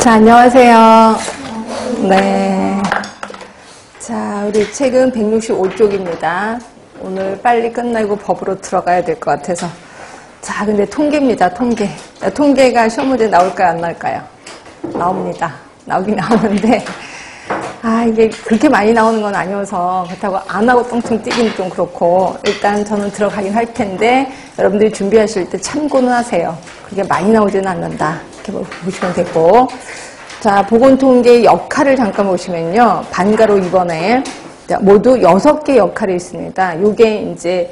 자, 안녕하세요. 네. 자, 우리 책은 165쪽입니다. 오늘 빨리 끝나고 법으로 들어가야 될 것 같아서. 자, 근데 통계입니다, 통계. 통계가 시험 문제 나올까요, 안 나올까요? 나옵니다. 나오긴 나오는데, 이게 그렇게 많이 나오는 건 아니어서, 그렇다고 안 하고 똥충 뛰기는 좀 그렇고, 일단 저는 들어가긴 할 텐데, 여러분들이 준비하실 때 참고는 하세요. 그게 많이 나오지는 않는다. 이렇게 보시면 되고. 자, 보건통계의 역할을 잠깐 보시면요. 반가로 이번에 모두 6개 역할이 있습니다. 요게 이제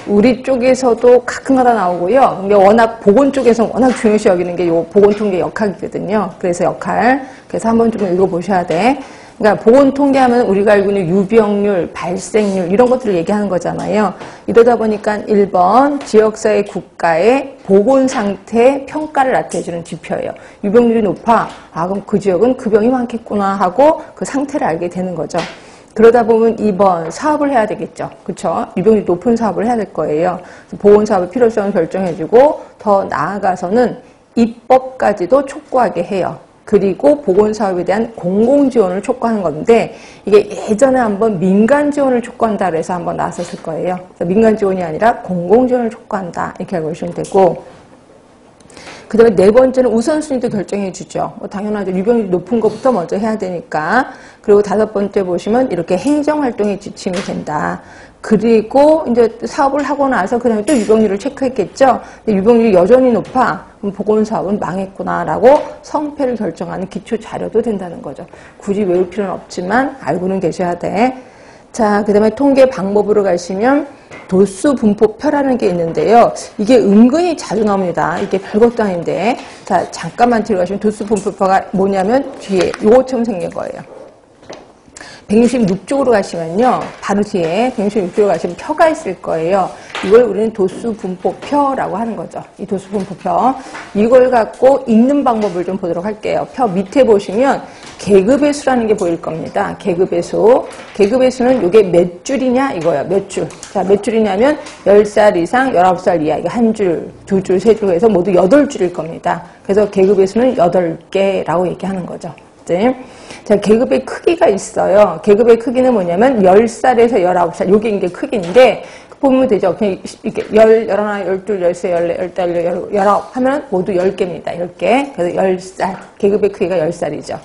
우리 쪽에서도 가끔가다 나오고요. 근데 워낙 보건 쪽에서 워낙 중요시 여기는 게 요 보건통계 역학이거든요. 그래서 역할. 그래서 한번 좀 읽어보셔야 돼. 그러니까 보건통계하면 우리가 알고 있는 유병률, 발생률 이런 것들을 얘기하는 거잖아요. 이러다 보니까 1번 지역사회 국가의 보건상태 평가를 나타내주는 지표예요. 유병률이 높아. 그럼 그 지역은 그 병이 많겠구나 하고 그 상태를 알게 되는 거죠. 그러다 보면 2번 사업을 해야 되겠죠. 그렇죠? 유병률이 높은 사업을 해야 될 거예요. 보건사업의 필요성을 결정해주고 더 나아가서는 입법까지도 촉구하게 해요. 그리고 보건사업에 대한 공공지원을 촉구하는 건데 이게 예전에 한번 민간지원을 촉구한다 그래서 한번 나왔었을 거예요. 민간지원이 아니라 공공지원을 촉구한다 이렇게 알고 계시면 되고 그 다음에 네 번째는 우선순위도 결정해 주죠. 당연하죠. 유병률이 높은 것부터 먼저 해야 되니까. 그리고 5번째 보시면 이렇게 행정활동에 지침이 된다. 그리고 이제 사업을 하고 나서 그 다음에 또 유병률을 체크했겠죠. 근데 유병률이 여전히 높아. 그럼 보건사업은 망했구나라고 성패를 결정하는 기초 자료도 된다는 거죠. 굳이 외울 필요는 없지만 알고는 계셔야 돼. 자, 그 다음에 통계 방법으로 가시면 도수 분포표라는 게 있는데요. 이게 은근히 자주 나옵니다. 이게 별것도 아닌데. 자, 잠깐만 뒤로 가시면 도수 분포표가 뭐냐면 뒤에 요거처럼 생긴 거예요. 166쪽으로 가시면요. 바로 뒤에 166쪽으로 가시면 표가 있을 거예요. 이걸 우리는 도수 분포표라고 하는 거죠. 이 도수 분포표. 이걸 갖고 읽는 방법을 좀 보도록 할게요. 표 밑에 보시면 계급의 수라는 게 보일 겁니다. 계급의 수. 계급의 수는 이게 몇 줄이냐 이거예요. 몇 줄. 자, 몇 줄이냐면 10살 이상, 19살 이하. 이게 한 줄, 두 줄, 세 줄 해서 모두 8줄일 겁니다. 그래서 계급의 수는 8개라고 얘기하는 거죠. 네. 자, 계급의 크기가 있어요. 계급의 크기는 뭐냐면 10살에서 19살. 요게 이게 크기인데 보면 되죠. 그냥 이렇게 11, 12, 13, 14, 15, 19 하면 모두 10개입니다. 10개. 그래서 10살. 계급의 크기가 10살이죠.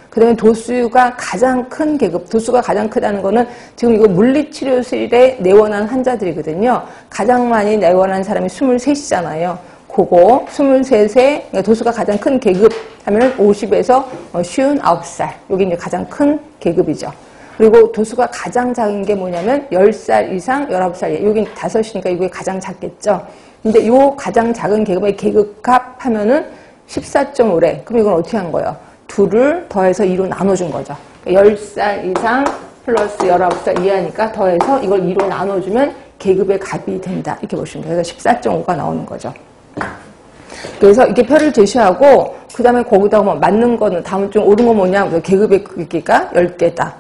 그 다음에 도수가 가장 큰 계급, 도수가 가장 크다는 거는 지금 이거 물리치료실에 내원한 환자들이거든요. 가장 많이 내원한 사람이 23이잖아요. 그거 23세, 그러니까 도수가 가장 큰 계급 하면은 50에서 59살. 이게 이제 가장 큰 계급이죠. 그리고 도수가 가장 작은 게 뭐냐면 10살 이상 19살. 여기 5이니까 이게 가장 작겠죠. 근데 요 가장 작은 계급의 계급값 하면은 14.5래. 그럼 이건 어떻게 한 거예요? 2를 더해서 2로 나눠준 거죠. 그러니까 10살 이상 플러스 19살 이하니까 더해서 이걸 2로 나눠주면 계급의 값이 된다. 이렇게 보시면 돼요. 그래서 14.5가 나오는 거죠. 그래서 이렇게 표를 제시하고 그 다음에 거기다가 뭐 맞는 거는 다음 중 옳은 거 뭐냐? 계급의 크기가 10개다.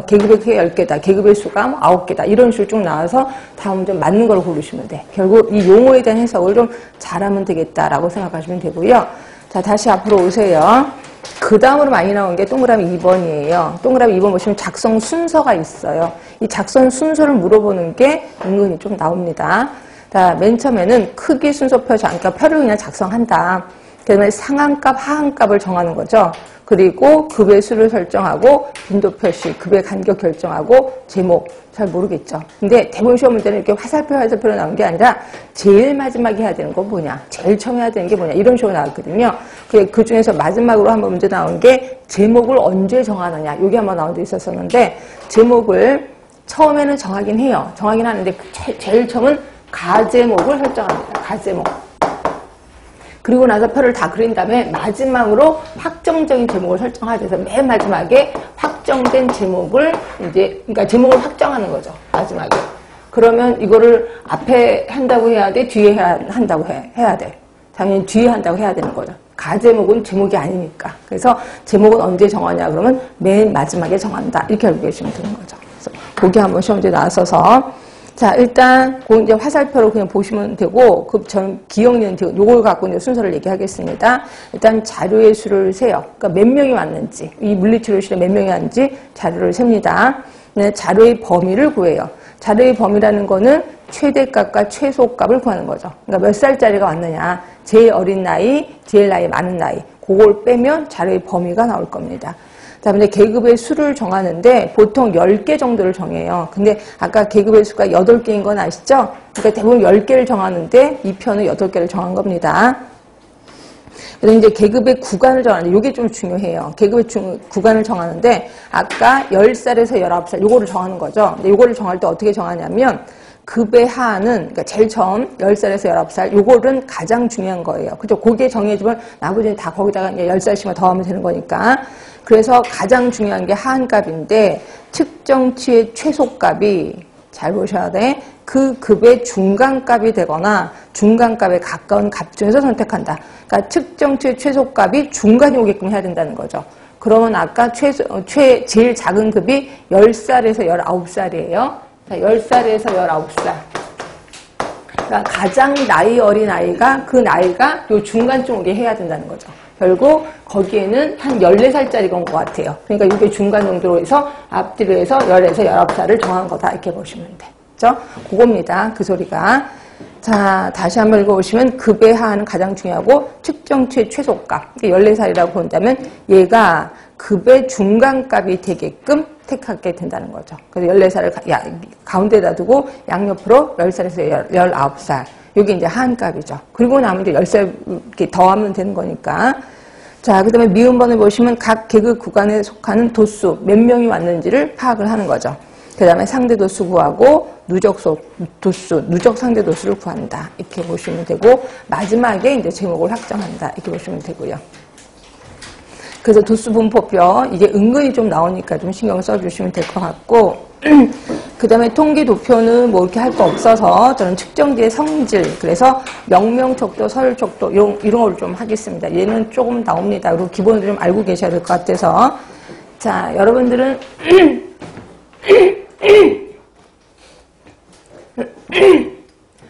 계급의 크기가 10개다. 계급의 수가 9개다. 이런 식으로 쭉 나와서 다음 좀 맞는 걸 고르시면 돼. 결국 이 용어에 대한 해석을 좀 잘하면 되겠다라고 생각하시면 되고요. 자, 다시 앞으로 오세요. 그 다음으로 많이 나온 게 동그라미 2번이에요. 동그라미 2번 보시면 작성 순서가 있어요. 이 작성 순서를 물어보는 게 은근히 좀 나옵니다. 자, 맨 처음에는 크기 순서표 잠깐 표를 그냥 작성한다. 그 다음에 상한값, 하한값을 정하는 거죠. 그리고 급의 수를 설정하고 빈도 표시, 급의 간격 결정하고 제목. 잘 모르겠죠. 근데 대부분 시험 문제는 이렇게 화살표로 나온 게 아니라 제일 마지막에 해야 되는 건 뭐냐, 제일 처음에 해야 되는 게 뭐냐 이런 식으로 나왔거든요. 그 중에서 마지막으로 한번 문제 나온 게 제목을 언제 정하느냐. 이게 한번 나온 적 있었었는데 제목을 처음에는 정하긴 해요. 정하긴 하는데 제일 처음은 가제목을 설정합니다. 가제목. 그리고 나서 표를 다 그린 다음에 마지막으로 확정적인 제목을 설정하게 돼서 맨 마지막에 확정된 제목을 그러니까 제목을 확정하는 거죠. 마지막에. 그러면 이거를 앞에 한다고 해야 돼? 뒤에 한다고 해야 돼. 당연히 뒤에 한다고 해야 되는 거죠. 가제목은 제목이 아니니까. 그래서 제목은 언제 정하냐 그러면 맨 마지막에 정한다. 이렇게 알고 계시면 되는 거죠. 그래서 거기 한번 시험지에 나왔어서 자, 일단 이제 화살표로 그냥 보시면 되고, 저는 기억니은 요걸 갖고 이제 순서를 얘기하겠습니다. 일단 자료의 수를 세요. 그러니까 몇 명이 왔는지, 이 물리치료실에 몇 명이 왔는지 자료를 셉니다. 네, 자료의 범위를 구해요. 자료의 범위라는 거는 최대값과 최소값을 구하는 거죠. 그러니까 몇 살짜리가 왔느냐, 제일 어린 나이, 제일 나이 많은 나이, 그걸 빼면 자료의 범위가 나올 겁니다. 그다음에 계급의 수를 정하는데 보통 10개 정도를 정해요. 근데 아까 계급의 수가 8개인 건 아시죠? 그러니까 대부분 10개를 정하는데 이 편은 8개를 정한 겁니다. 그래서 이제 계급의 구간을 정하는데 이게 좀 중요해요. 계급의 구간을 정하는데 아까 10살에서 19살 요거를 정하는 거죠. 근데 요거를 정할 때 어떻게 정하냐면 급의 하는, 그러니까 제일 처음 10살에서 19살 요거는 가장 중요한 거예요. 그죠? 그게 정해지면 나머지는 다 거기다가 이제 10살씩만 더하면 되는 거니까. 그래서 가장 중요한 게 하한값인데 측정치의 최소값이 잘 보셔야 돼. 그 급의 중간값이 되거나 중간값에 가까운 값 중에서 선택한다. 그러니까 측정치의 최소값이 중간이 오게끔 해야 된다는 거죠. 그러면 아까 제일 작은 급이 10살에서 19살이에요. 10살에서 19살. 그러니까 가장 나이 어린 아이가 그 나이가 요 중간쯤 오게 해야 된다는 거죠. 결국 거기에는 한 14살짜리가 온 것 같아요. 그러니까 이게 중간 정도로 해서 앞뒤로 해서 10에서 19살을 정한 거다. 이렇게 보시면 돼. 그죠? 그겁니다. 그 소리가. 자, 다시 한번 읽어보시면 급의 하는 가장 중요하고 측정치의 최소값. 14살이라고 본다면 얘가 급의 중간값이 되게끔 택하게 된다는 거죠. 그래서 14살을 가운데다 두고 양옆으로 10살에서 19살. 이게 이제 하한값이죠. 그리고 나면 이제 10살 이렇게 더하면 되는 거니까. 자, 그 다음에 미음번을 보시면 각 계급 구간에 속하는 도수, 몇 명이 왔는지를 파악을 하는 거죠. 그 다음에 상대 도수 구하고 누적 도수, 누적 상대 도수를 구한다. 이렇게 보시면 되고, 마지막에 이제 제목을 확정한다. 이렇게 보시면 되고요. 그래서 도수 분포표, 이게 은근히 좀 나오니까 좀 신경을 써주시면 될 것 같고, 그 다음에 통계 도표는 뭐 이렇게 할 거 없어서 저는 측정지의 성질, 그래서 명명척도, 서열척도 이런 걸 좀 하겠습니다. 얘는 조금 나옵니다. 그리고 기본으로 좀 알고 계셔야 될 것 같아서. 자, 여러분들은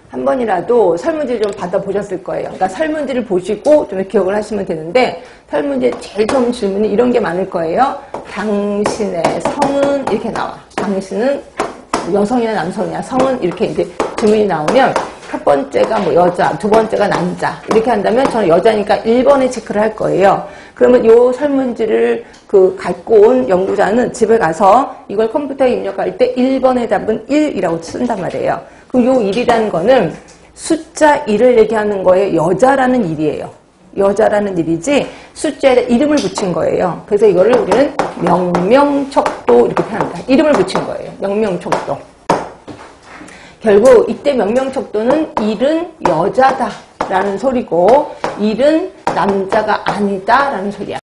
한 번이라도 설문지를 좀 받아보셨을 거예요. 그러니까 설문지를 보시고 좀 기억을 하시면 되는데, 설문지 제일 처음 질문이 이런 게 많을 거예요. 당신의 성은 이렇게 나와. 당신은 여성이나 남성이냐, 성은 이렇게 이제 질문이 나오면 첫 번째가 뭐 여자, 두 번째가 남자 이렇게 한다면 저는 여자니까 1번에 체크를 할 거예요. 그러면 요 설문지를 갖고 온 연구자는 집에 가서 이걸 컴퓨터에 입력할 때 1번의 답은 1이라고 쓴단 말이에요. 그럼 요 1이라는 거는 숫자 1을 얘기하는 거에 여자라는 일이에요. 여자라는 일이지 숫자에 이름을 붙인 거예요. 그래서 이거를 우리는 명명척도 이렇게 표현합니다. 이름을 붙인 거예요. 명명척도. 결국 이때 명명척도는 1은 여자다라는 소리고 1은 남자가 아니다라는 소리야.